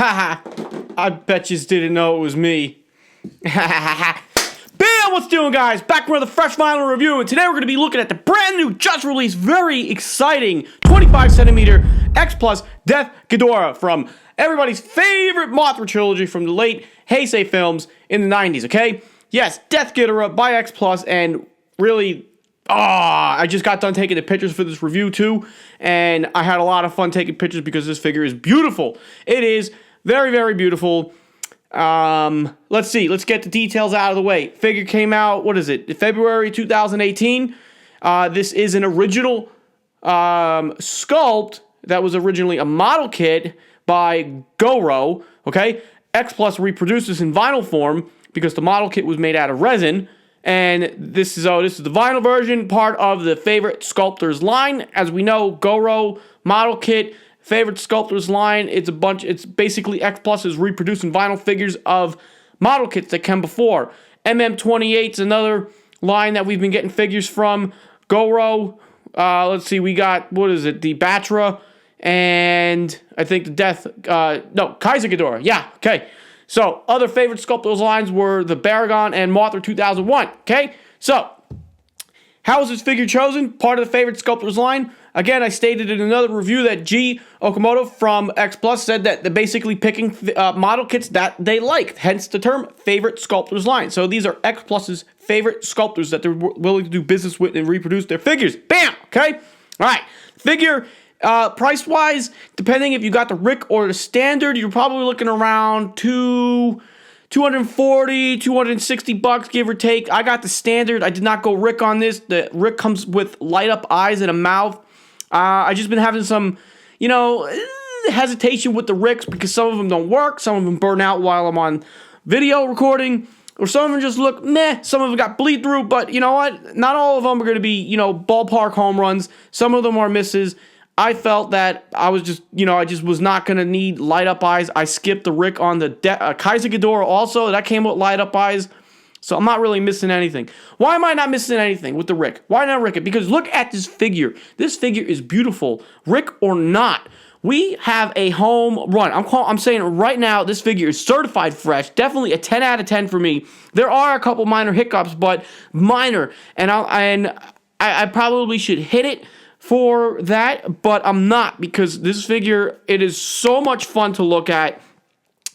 Haha, I bet you didn't know it was me. Bam! What's doing, guys? Back with a fresh vinyl review, and today we're going to be looking at the brand new, just released, very exciting 25cm X Plus Death Ghidorah from everybody's favorite Mothra trilogy from the late Heisei films in the 90s, okay? Yes, Death Ghidorah by X Plus, and really, I just got done taking the pictures for this review too, and I had a lot of fun taking pictures because this figure is beautiful. It is very, very beautiful. Let's see. Let's get the details out of the way. Figure came out, what is it? February 2018. This is an original sculpt that was originally a model kit by GOWROW. Okay, X Plus reproduced this in vinyl form because the model kit was made out of resin. And this is the vinyl version, part of the Favorite Sculptors Line. As we know, GOWROW model kit, Favorite Sculptors Line, it's basically X Plus is reproducing vinyl figures of model kits that came before. MM28's another line that we've been getting figures from. GOWROW, let's see, we got, what is it, the Batra, and I think the Kaiser Ghidorah, yeah, okay. So, other Favorite Sculptors lines were the Baragon and Mothra 2001, okay? So, how was this figure chosen? Part of the Favorite Sculptors line. Again, I stated in another review that G. Okamoto from X Plus said that they're basically picking model kits that they like, hence the term Favorite Sculptors line. So, these are X Plus's favorite sculptors that they're willing to do business with and reproduce their figures. Bam! Okay? All right. Figure... price-wise, depending if you got the Rick or the standard, you're probably looking around $240, $260, give or take. I got the standard. I did not go Rick on this. The Rick comes with light-up eyes and a mouth. I just been having some, hesitation with the Ricks because some of them don't work. Some of them burn out while I'm on video recording. Or some of them just look meh. Some of them got bleed through. But you know what? Not all of them are going to be, ballpark home runs. Some of them are misses. I felt that I was just, I just was not going to need light up eyes. I skipped the Rick on the Kaiser Ghidorah also. That came with light up eyes. So I'm not really missing anything. Why am I not missing anything with the Rick? Why not Rick it? Because look at this figure. This figure is beautiful. Rick or not, we have a home run. I'm saying right now, this figure is certified fresh. Definitely a 10 out of 10 for me. There are a couple minor hiccups, but minor. And I probably should hit it for that, but I'm not, because this figure, it is so much fun to look at.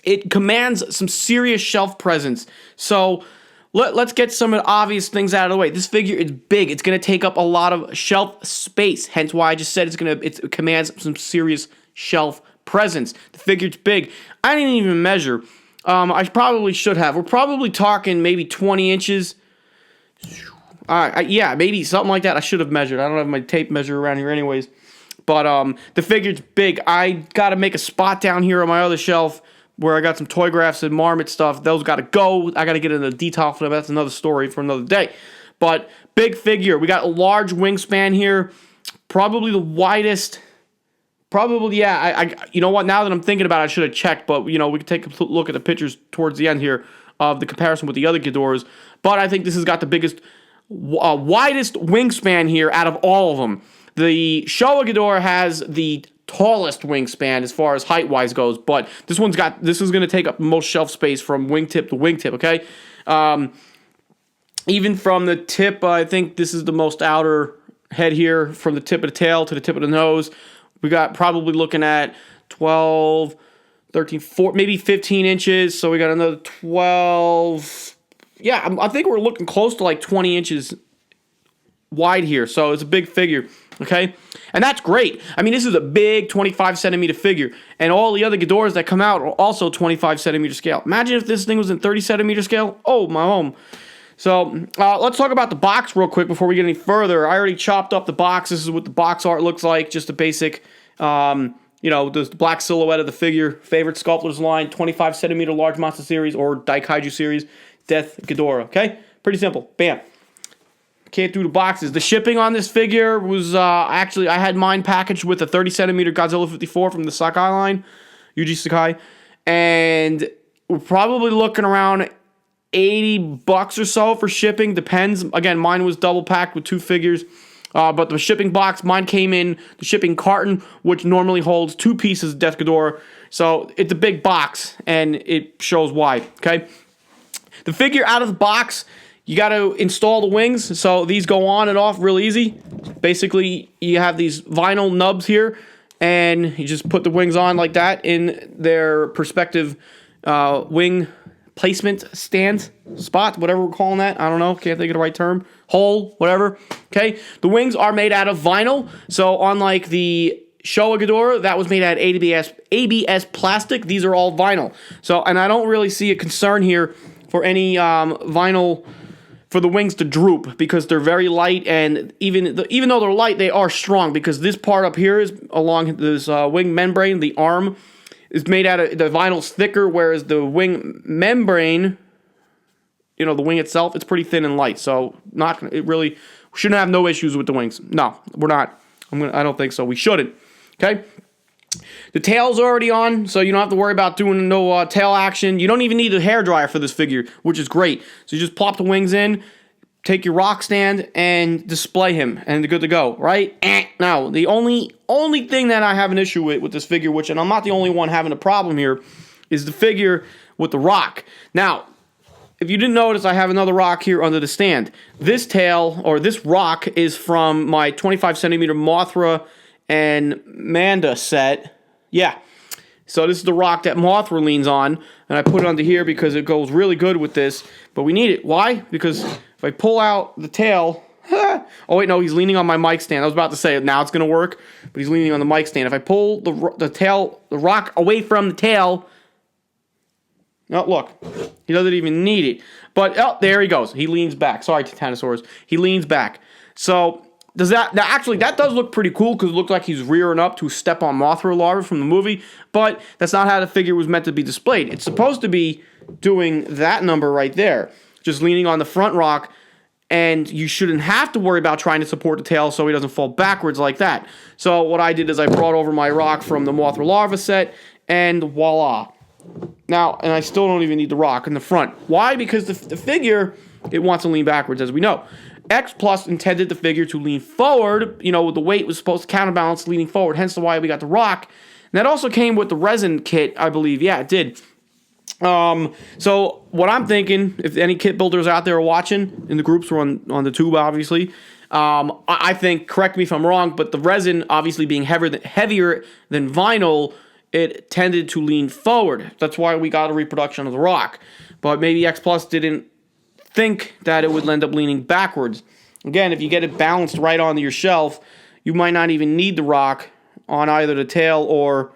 It commands some serious shelf presence. So let's get some of the obvious things out of the way. This figure is big. It's going to take up a lot of shelf space, hence why I just said it commands some serious shelf presence. The figure's big. I didn't even measure. I probably should have. We're probably talking maybe 20 inches. Yeah, maybe something like that. I should have measured. I don't have my tape measure around here anyways. But the figure's big. I got to make a spot down here on my other shelf where I got some toy graphs and marmot stuff. Those got to go. I got to get into detail for them. That's another story for another day. But big figure. We got a large wingspan here. Probably the widest. Probably, yeah. You know what? Now that I'm thinking about it, I should have checked. But, we can take a look at the pictures towards the end here of the comparison with the other Ghidorahs. But I think this has got the biggest... widest wingspan here out of all of them. The Showa Ghidorah has the tallest wingspan as far as height-wise goes, but this is going to take up most shelf space from wingtip to wingtip, okay? Even from the tip, I think this is the most outer head here, from the tip of the tail to the tip of the nose. We got probably looking at 12, 13, 14, maybe 15 inches, so we got another 12... Yeah, I think we're looking close to like 20 inches wide here. So it's a big figure, okay? And that's great. I mean, this is a big 25cm figure. And all the other Ghidorahs that come out are also 25cm scale. Imagine if this thing was in 30cm scale. Oh, my home. So let's talk about the box real quick before we get any further. I already chopped up the box. This is what the box art looks like. Just a basic... the black silhouette of the figure. Favorite Sculptors Line, 25cm large monster series or Daikaiju series. Death Ghidorah, okay? Pretty simple. Bam. Can't do the boxes. The shipping on this figure was, actually, I had mine packaged with a 30cm Godzilla 54 from the Sakai line, Yuji Sakai, and we're probably looking around $80 or so for shipping. Depends. Again, mine was double packed with two figures. But the shipping box, mine came in the shipping carton, which normally holds 2 pieces of Death Ghidorah. So it's a big box, and it shows why, okay? The figure out of the box, you got to install the wings. So these go on and off real easy. Basically, you have these vinyl nubs here, and you just put the wings on like that in their respective wing placement stand spot, whatever we're calling that. I don't know. Can't think of the right term. Hole, whatever. Okay. The wings are made out of vinyl. So unlike the Showa Ghidorah, that was made out of ABS plastic. These are all vinyl. So, and I don't really see a concern here for any vinyl for the wings to droop, because they're very light, and even though they're light, they are strong, because this part up here is along this wing membrane. The arm is made out of, the vinyl's thicker, whereas the wing membrane, the wing itself, it's pretty thin and light. So we shouldn't have no issues with the wings. No, we're not. I don't think so. We shouldn't. Okay. The tail's already on, so you don't have to worry about doing no tail action. You don't even need a hairdryer for this figure, which is great. So you just plop the wings in, take your rock stand, and display him, and you're good to go, right? Now, the only thing that I have an issue with this figure, and I'm not the only one having a problem here, is the figure with the rock. Now, if you didn't notice, I have another rock here under the stand. This tail, or this rock, is from my 25 centimeter Mothra and Manda set. Yeah. So this is the rock that Mothra leans on, and I put it under here because it goes really good with this, but we need it. Why? Because if I pull out the tail, oh wait, no, he's leaning on my mic stand. I was about to say, now it's going to work, but he's leaning on the mic stand. If I pull the rock away from the tail, oh, look, he doesn't even need it. But, oh, there he goes. He leans back. Sorry, Titanosaurus. He leans back. So, that does look pretty cool, because it looked like he's rearing up to step on Mothra larva from the movie, but that's not how the figure was meant to be displayed. It's supposed to be doing that number right there, just leaning on the front rock, and you shouldn't have to worry about trying to support the tail so he doesn't fall backwards like that. So what I did is I brought over my rock from the Mothra larva set, and voila. Now, and I still don't even need the rock in the front. Why? Because the figure, it wants to lean backwards, as we know. X Plus intended the figure to lean forward. The weight was supposed to counterbalance leaning forward, hence why we got the rock. And that also came with the resin kit, I believe. Yeah, it did. So what I'm thinking, if any kit builders out there are watching, in the groups or on the tube, obviously, I think, correct me if I'm wrong, but the resin, obviously being heavier than vinyl, it tended to lean forward. That's why we got a reproduction of the rock. But maybe X Plus didn't think that it would end up leaning backwards. Again, if you get it balanced right onto your shelf, you might not even need the rock on either the tail or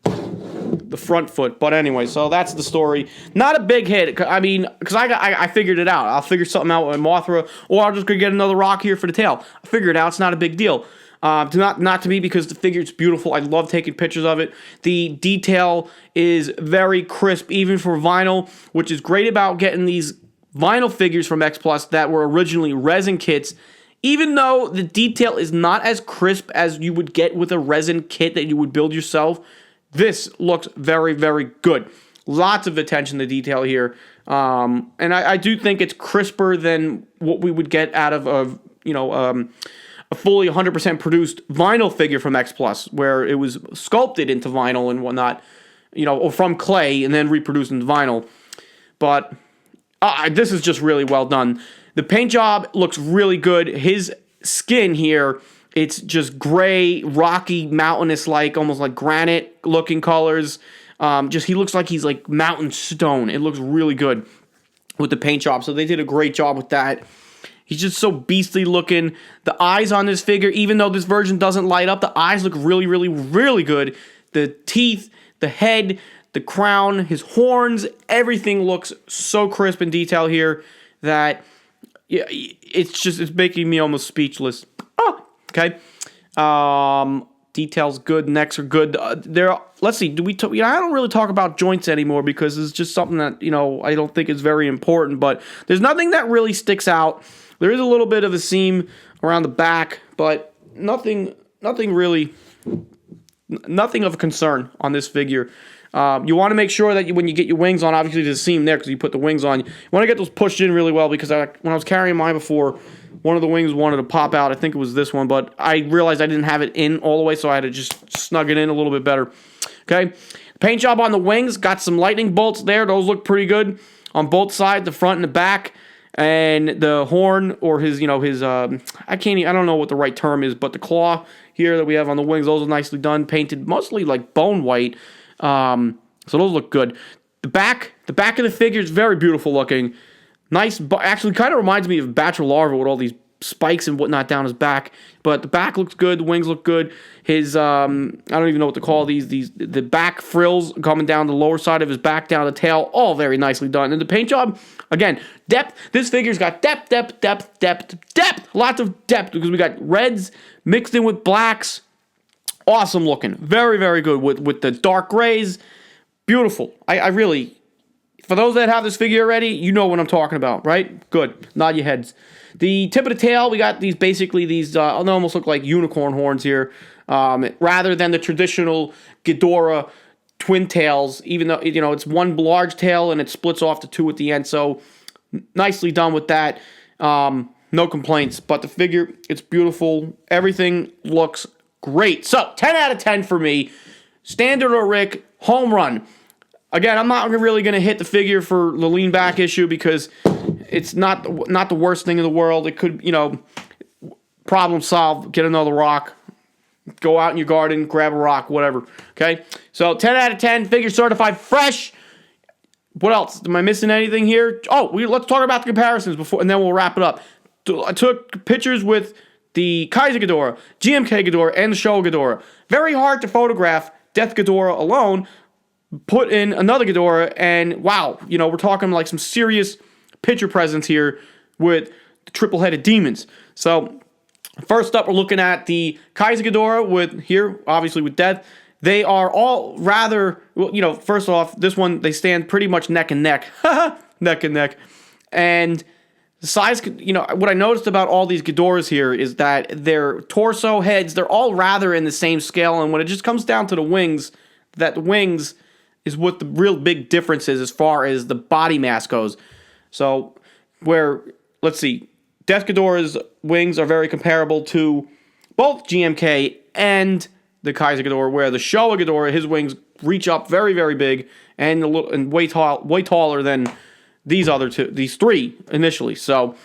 the front foot. But anyway, so that's the story. Not a big hit. I mean, because I figured it out. I'll figure something out with Mothra, or I'll just go get another rock here for the tail. I figured it out. It's not a big deal. Not to me, because the figure is beautiful. I love taking pictures of it. The detail is very crisp, even for vinyl, which is great about getting these vinyl figures from X Plus that were originally resin kits. Even though the detail is not as crisp as you would get with a resin kit that you would build yourself, this looks very, very good. Lots of attention to detail here. And I do think it's crisper than what we would get out of a fully 100% produced vinyl figure from X Plus, where it was sculpted into vinyl and whatnot, or from clay and then reproduced into vinyl. But this is just really well done. The paint job looks really good. His skin here, it's just gray, rocky, mountainous-like, almost like granite-looking colors. He looks like he's like mountain stone. It looks really good with the paint job. So they did a great job with that. He's just so beastly looking. The eyes on this figure, even though this version doesn't light up, the eyes look really, really, really good. The teeth, the head, the crown, his horns, everything looks so crisp in detail here that it's making me almost speechless. Okay. Details good, necks are good. Let's see. I don't really talk about joints anymore, because it's just something that I don't think is very important. But there's nothing that really sticks out. There is a little bit of a seam around the back, but nothing of concern on this figure. You want to make sure that when you get your wings on, obviously there's a seam there because you put the wings on. You want to get those pushed in really well, because when I was carrying mine before, one of the wings wanted to pop out. I think it was this one, but I realized I didn't have it in all the way, so I had to just snug it in a little bit better. Okay, paint job on the wings, got some lightning bolts there. Those look pretty good on both sides, the front and the back. And the horn, or his, I don't know what the right term is, but the claw here that we have on the wings, those are nicely done, painted mostly like bone white. So those look good. The back of the figure is very beautiful looking. Nice, actually kind of reminds me of Bachelorva with all these spikes and whatnot down his back. But the back looks good, the wings look good. His, I don't even know what to call these, the back frills coming down the lower side of his back, down the tail, all very nicely done. And the paint job, again, depth. This figure's got depth. Lots of depth, because we got reds mixed in with blacks. Awesome looking. Very, very good with the dark grays. Beautiful. I really, for those that have this figure already, you know what I'm talking about, right? Good. Nod your heads. The tip of the tail, we got these, basically these, they almost look like unicorn horns here, rather than the traditional Ghidorah twin tails, even though, it's one large tail and it splits off to two at the end. So nicely done with that. No complaints, but the figure, it's beautiful. Everything looks great. So 10 out of 10 for me. Standard or Rick, home run. Again, I'm not really going to hit the figure for the lean back issue, because it's not the worst thing in the world. It could, problem solved, get another rock, go out in your garden, grab a rock, whatever. Okay? So 10 out of 10, figure certified fresh. What else? Am I missing anything here? Oh, let's talk about the comparisons before, and then we'll wrap it up. I took pictures with the Kaiser Ghidorah, GMK Ghidorah, and the Showa Ghidorah. Very hard to photograph Death Ghidorah alone. Put in another Ghidorah, and wow, we're talking like some serious picture presence here with the triple-headed demons. So, first up, we're looking at the Kaiser Ghidorah obviously with Death. They are all rather, first off, this one, they stand pretty much neck and neck. Neck and neck. And the size, what I noticed about all these Ghidorahs here is that their torso, heads, they're all rather in the same scale, and when it just comes down to the wings, that the wings is what the real big difference is as far as the body mass goes. So, let's see, Death Ghidorah's wings are very comparable to both GMK and the Kaiser Ghidorah, where the Showa Ghidorah, his wings reach up very, very big and way taller than these three initially. So,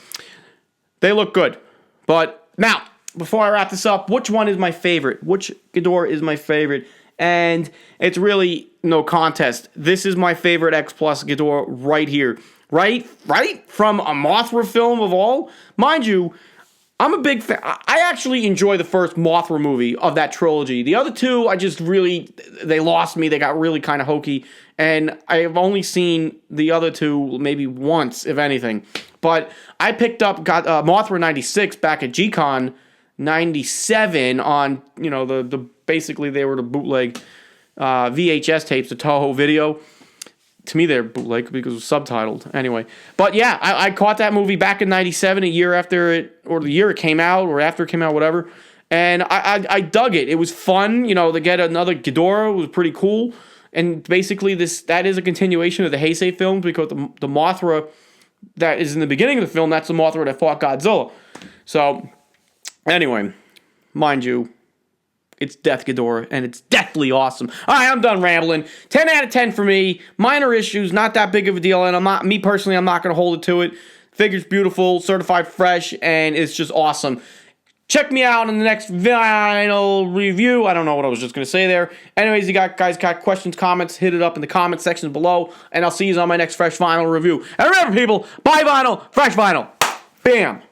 they look good. But now, before I wrap this up, which one is my favorite? Which Ghidorah is my favorite? And it's really no contest. This is my favorite X Plus Ghidorah right here. Right from a Mothra film of all. Mind you, I'm a big fan. I actually enjoy the first Mothra movie of that trilogy. The other two, they lost me. They got really kind of hokey. And I have only seen the other two maybe once, if anything. But I got Mothra 96 back at G-Con 97 on, basically they were the bootleg VHS tapes, the Toho video. To me, they're bootleg because it was subtitled. Anyway. But yeah, I caught that movie back in 97, a year after the year it came out, or after it came out, whatever. And I dug it. It was fun, to get another Ghidorah was pretty cool. And basically that is a continuation of the Heisei films, because the Mothra that is in the beginning of the film, that's the Mothra that fought Godzilla. So, anyway, mind you, it's Death Ghidorah, and it's deathly awesome. All right, I'm done rambling. 10 out of 10 for me. Minor issues, not that big of a deal, and I'm not going to hold it to it. Figure's beautiful, certified fresh, and it's just awesome. Check me out in the next vinyl review. I don't know what I was just going to say there. Anyways, guys got questions, comments, hit it up in the comment section below, and I'll see you on my next fresh vinyl review. And remember, people, buy vinyl, fresh vinyl. Bam.